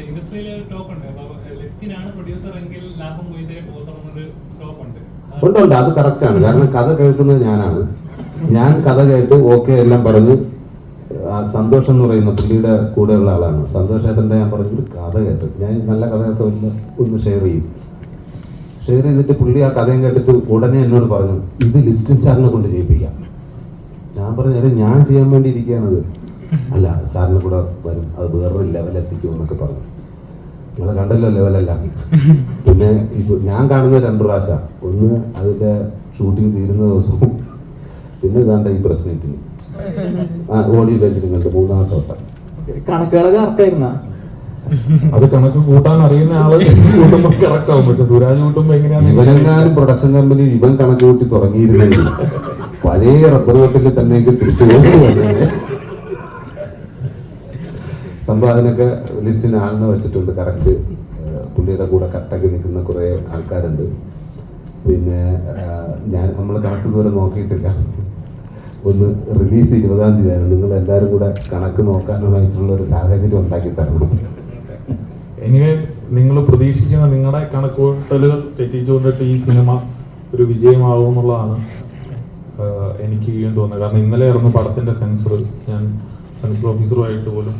ഇൻഡസ്ട്രിയിലെ top ഉണ്ട്. അപ്പൊ ലിസ്റ്റിനാണ് producer എങ്കിൽ ലാഭം കൊയ്തേ പോകണമെന്നൊരു ടോപ്പ് ഉണ്ട്. ഉണ്ട്, അത് കറക്റ്റാണ്. കാരണം കഥ കേൾക്കുന്നത് ഞാനാണ്. ഞാൻ കഥ കേട്ട് ഓക്കെ എല്ലാം പറഞ്ഞ് സന്തോഷം എന്ന് പറയുന്ന പുള്ളിയുടെ കൂടെയുള്ള ആളാണ്. സന്തോഷേട്ടൻ്റെ ഞാൻ പറഞ്ഞൊരു കഥ കേട്ട് ഞാൻ നല്ല കഥയൊക്കെ ഒന്ന് ഷെയർ ചെയ്യും. ഷെയർ ചെയ്തിട്ട് പുള്ളി ആ കഥയും കേട്ടിട്ട് ഉടനെ എന്നോട് പറഞ്ഞു, ഇത് ലിസ്റ്റിൻ സാറിനെ കൊണ്ട് ചെയ്യിപ്പിക്കാം. ഞാൻ പറഞ്ഞു, ഞാൻ ചെയ്യാൻ വേണ്ടി ഇരിക്കുകയാണത്. അല്ല, സാറിന് കൂടെ വരും, അത് വേറൊരു ലെവലെത്തിക്കും എന്നൊക്കെ പറഞ്ഞു. നിങ്ങൾ കണ്ടല്ലോ ലെവലല്ല. പിന്നെ ഇപ്പൊ ഞാൻ കാണുന്ന 2 പ്രാവശ്യം, ഒന്ന് അതിന്റെ ഷൂട്ടിംഗ് തീരുന്ന ദിവസവും, പിന്നെ ഇതാണ്ട് ഈ പ്രശ്നത്തിന് ഓഡിയോ ലോഞ്ചിനും കണ്ട് 3ാമത്തെ വട്ടം. കണക്കുകളൊക്കെ കറക്റ്റായിരുന്ന അത് കണക്ക് കൂട്ടാൻ അറിയുന്ന ആള് കൂട്ടുമ്പോൾ കറക്റ്റ് ആവും. പക്ഷെ സുരാജ് കൂട്ടുമ്പോ എങ്ങനെയാണ്? ഇവനെങ്ങാനും പ്രൊഡക്ഷൻ കമ്പനി ഇവൻ കണക്ക് കൂട്ടി തുടങ്ങിയിരുന്നെങ്കിൽ പഴയ റബ്ബർ വെട്ടിൽ തന്നെയൊക്കെ തിരിച്ചു പോകുന്നു. സംഭവം അതിനൊക്കെ ലിസ്റ്റിന് ആളിനെ വെച്ചിട്ടുണ്ട്. കറക്റ്റ് പുള്ളിയുടെ കൂടെ കട്ടക്ക് നിൽക്കുന്ന കുറേ ആൾക്കാരുണ്ട്. പിന്നെ നമ്മൾ കണക്ക് ഇതുവരെ നോക്കിയിട്ടില്ല. ഒന്ന് റിലീസ് 20-ാം തീയതിയാണ്. നിങ്ങൾ എല്ലാവരും കൂടെ കണക്ക് നോക്കാനുമായിട്ടുള്ള ഒരു സാഹചര്യം ഉണ്ടാക്കി തരണം. എനിവേ, നിങ്ങൾ പ്രതീക്ഷിക്കുന്ന നിങ്ങളുടെ കണക്കുകൂട്ടലുകൾ തെറ്റിച്ചുകൊണ്ടിട്ട് ഈ സിനിമ ഒരു വിജയമാകും എന്നുള്ളതാണ് എനിക്ക് തോന്നുന്നത്. കാരണം ഇന്നലെ ആയിരുന്നു പടത്തിന്റെ സെൻസർ. ഞാൻ സെൻസർ ഓഫീസറുമായിട്ട് പോലും